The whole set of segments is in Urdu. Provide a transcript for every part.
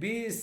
20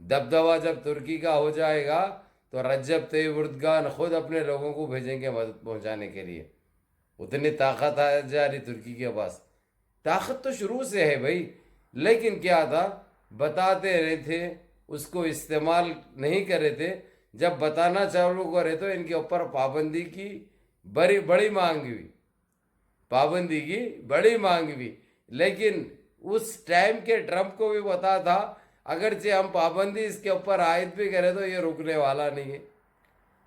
دبدبا جب ترکی کا ہو جائے گا تو رجب طیب اردگان خود اپنے لوگوں کو بھیجیں گے مدد پہنچانے کے لیے. اتنی طاقت آ جا رہی ترکی کے پاس. طاقت تو شروع سے ہے بھائی، لیکن کیا تھا، بتاتے رہے تھے، اس کو استعمال نہیں کر رہے تھے. جب بتانا چالو کرے تو ان کے اوپر پابندی کی بڑی مانگ ہوئی، پابندی کی بڑی مانگ ہوئی. لیکن اس ٹائم کے ٹرمپ کو بھی پتا تھا اگرچہ ہم پابندی اس کے اوپر عائد بھی کریں تو یہ رکنے والا نہیں ہے،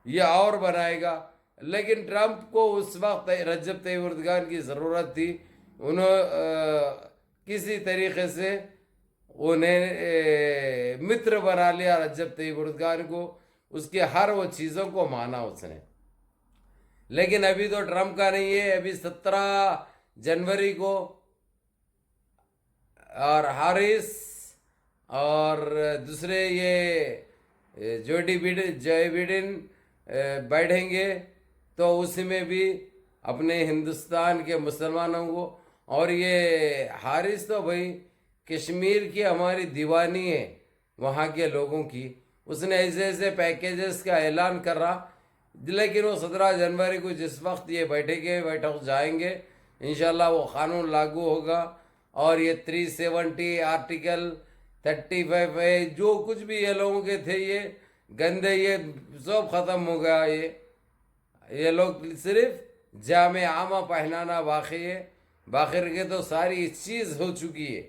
یہ اور بنائے گا. لیکن ٹرمپ کو اس وقت رجب طیب اردگان کی ضرورت تھی. انہوں کسی طریقے سے انہیں متر بنا لیا رجب طیب اردگان کو، اس کے ہر وہ چیزوں کو مانا اس نے. لیکن ابھی تو ٹرمپ کا نہیں ہے. ابھی 17 جنوری کو اور ہارس اور دوسرے یہ جو بائیڈن بیٹھیں گے تو اس میں بھی اپنے ہندوستان کے مسلمانوں کو. اور یہ ہارس تو بھائی کشمیر کی ہماری دیوانی ہے، وہاں کے لوگوں کی. اس نے ایسے ایسے پیکیجز کا اعلان کر رہا. لیکن وہ 17 جنوری کو جس وقت یہ بیٹھک جائیں گے انشاءاللہ وہ قانون لاگو ہوگا. اور یہ 370 آرٹیکل 35 جو کچھ بھی یہ لوگوں کے تھے یہ گندے، یہ سب ختم ہو گیا. یہ لوگ صرف جامع عامہ پہنانا باقی ہے، باقی رکھے تو ساری چیز ہو چکی ہے.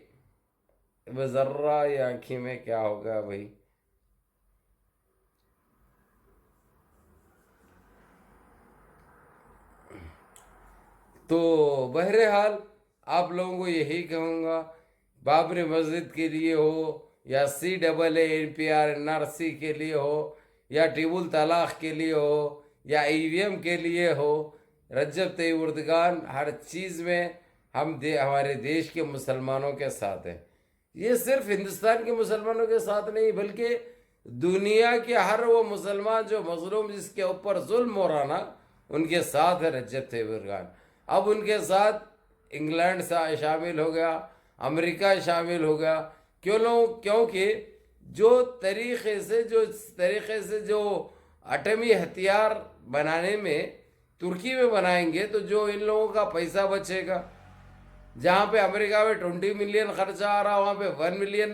ذرہ یہ آنکھی میں کیا ہوگا بھائی. تو بہرحال آپ لوگوں کو یہی کہوں گا، بابری مسجد کے لیے ہو یا CAA NRC کے لیے ہو یا ٹیبل طلاق کے لیے ہو یا EVM کے لیے ہو، رجب طیب اردگان ہر چیز میں ہمارے دیش کے مسلمانوں کے ساتھ ہیں. یہ صرف ہندوستان کے مسلمانوں کے ساتھ نہیں بلکہ دنیا کے ہر وہ مسلمان جو مظلوم، جس کے اوپر ظلم ہو رہا نا، ان کے ساتھ ہے رجب طیب اردگان. اب ان کے ساتھ انگلینڈ شامل ہو گیا، امریکہ شامل ہو گیا. کیونکہ جو طریقے سے جو ایٹمی ہتھیار بنانے میں ترکی میں بنائیں گے تو جو ان لوگوں کا پیسہ بچے گا، جہاں پہ امریکہ میں 20 ملین خرچہ آ رہا وہاں پہ 1 ملین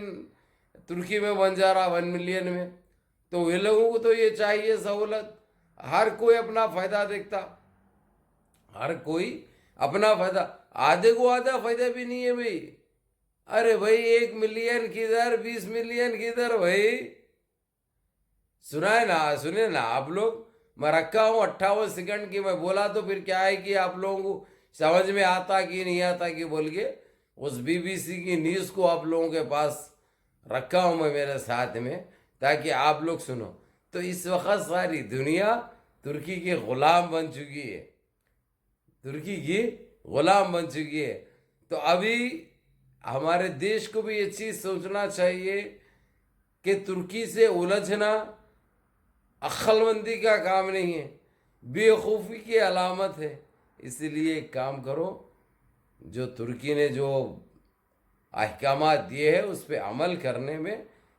ترکی میں بن جا رہا، 1 ملین میں. تو ان لوگوں کو تو یہ چاہیے سہولت. ہر کوئی اپنا فائدہ دیکھتا، ہر کوئی اپنا فائدہ. آدھے کو آدھا فائدہ بھی نہیں ہے بھائی. ارے بھائی 1 ملین کدھر، 20 ملین کدھر بھائی. سنے نا آپ لوگ. میں رکھا ہوں 58 سیکنڈ کی، میں بولا تو پھر کیا ہے کہ آپ لوگوں کو سمجھ میں آتا کہ نہیں آتا کہ بول کے اس BBC کی نیوز کو آپ لوگوں کے پاس رکھا ہوں میں میرے ساتھ میں، تاکہ آپ لوگ سنو. تو اس وقت ساری دنیا ترکی کی غلام بن چکی ہے، ترکی کی غلام بن چکی ہے. تو ابھی ہمارے دیش کو بھی یہ چیز سوچنا چاہیے کہ ترکی سے الجھنا عقل مندی کا کام نہیں ہے، بے خوفی کی علامت ہے. اس لیے ایک کام کرو، جو ترکی نے جو احکامات دیے ہیں اس پہ عمل کرنے میں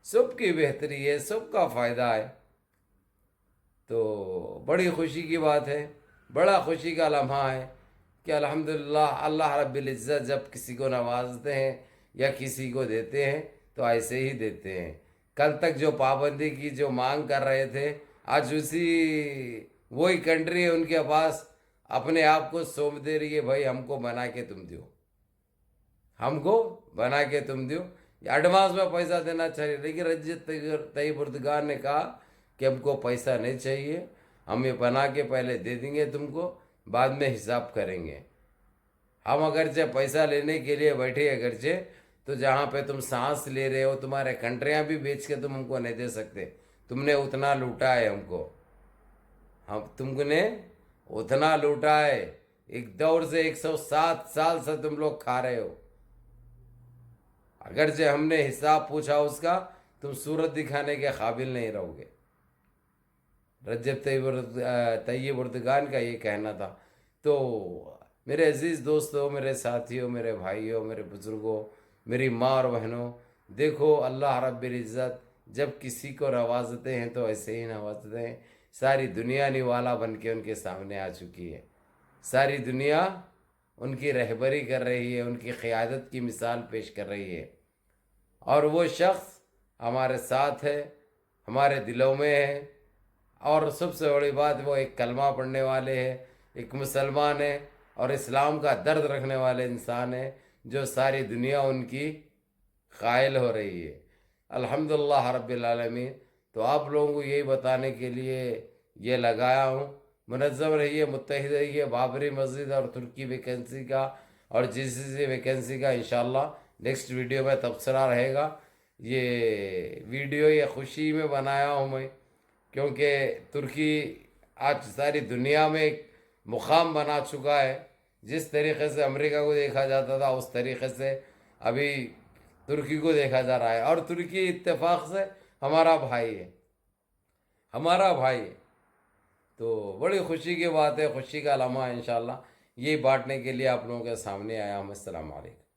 سب کی بہتری ہے، سب کا فائدہ ہے. تو بڑی خوشی کی بات ہے، بڑا خوشی کا لمحہ ہے کہ الحمدللہ اللہ رب العزت جب کسی کو نوازتے ہیں یا کسی کو دیتے ہیں تو ایسے ہی دیتے ہیں. کل تک جو پابندی کی جو مانگ کر رہے تھے، آج وہی کنٹری ہے ان کے پاس اپنے آپ کو سونپ دے رہی ہے، بھائی ہم کو بنا کے تم دیو، ہم کو بنا کے تم دیو. ایڈوانس میں پیسہ دینا چاہیے، لیکن رجب طیب اردگان نے کہا کہ ہم کو پیسہ نہیں چاہیے، ہم یہ بنا کے پہلے دے دیں گے تم کو، بعد میں حساب کریں گے. ہم اگرچہ پیسہ لینے کے لیے بیٹھے اگرچہ، تو جہاں پہ تم سانس لے رہے ہو تمہارے کنٹریاں بھی بیچ کے تم ہم کو نہیں دے سکتے. تم نے اتنا لوٹا ہے ہم کو، تم نے اتنا لوٹا ہے. ایک دور سے 107 سال سے تم لوگ کھا رہے ہو. اگرچہ ہم نے حساب پوچھا اس کا، تم صورت دکھانے کے قابل نہیں رہو گے. رجب طیب اردگان کا یہ کہنا تھا. تو میرے عزیز دوستوں، میرے ساتھیوں، میرے بھائیوں، میرے بزرگوں، میری ماں اور بہنوں، دیکھو اللہ رب العزت جب کسی کو نوازتے ہیں تو ایسے ہی نوازتے ہیں. ساری دنیا نوالا بن کے ان کے سامنے آ چکی ہے. ساری دنیا ان کی رہبری کر رہی ہے، ان کی قیادت کی مثال پیش کر رہی ہے. اور وہ شخص ہمارے ساتھ ہے، ہمارے دلوں میں ہے. اور سب سے بڑی بات، وہ ایک کلمہ پڑھنے والے ہیں، ایک مسلمان ہے اور اسلام کا درد رکھنے والے انسان ہیں، جو ساری دنیا ان کی قائل ہو رہی ہے. الحمدللہ رب العالمین. تو آپ لوگوں کو یہی بتانے کے لیے یہ لگایا ہوں. منظم رہیے، متحد رہیے. بابری مسجد اور ترکی ویکینسی کا اور جی سی سی ویکینسی کا انشاءاللہ نیکسٹ ویڈیو میں تبصرہ رہے گا. یہ ویڈیو یہ خوشی میں بنایا ہوں میں، کیونکہ ترکی آج ساری دنیا میں ایک مقام بنا چکا ہے. جس طریقے سے امریکہ کو دیکھا جاتا تھا، اس طریقے سے ابھی ترکی کو دیکھا جا رہا ہے. اور ترکی اتفاق سے ہمارا بھائی ہے، ہمارا بھائی ہے. تو بڑی خوشی کی بات ہے، خوشی کا لمحہ انشاءاللہ یہی بانٹنے کے لیے آپ لوگوں کے سامنے آیا ہوں. السلام علیکم.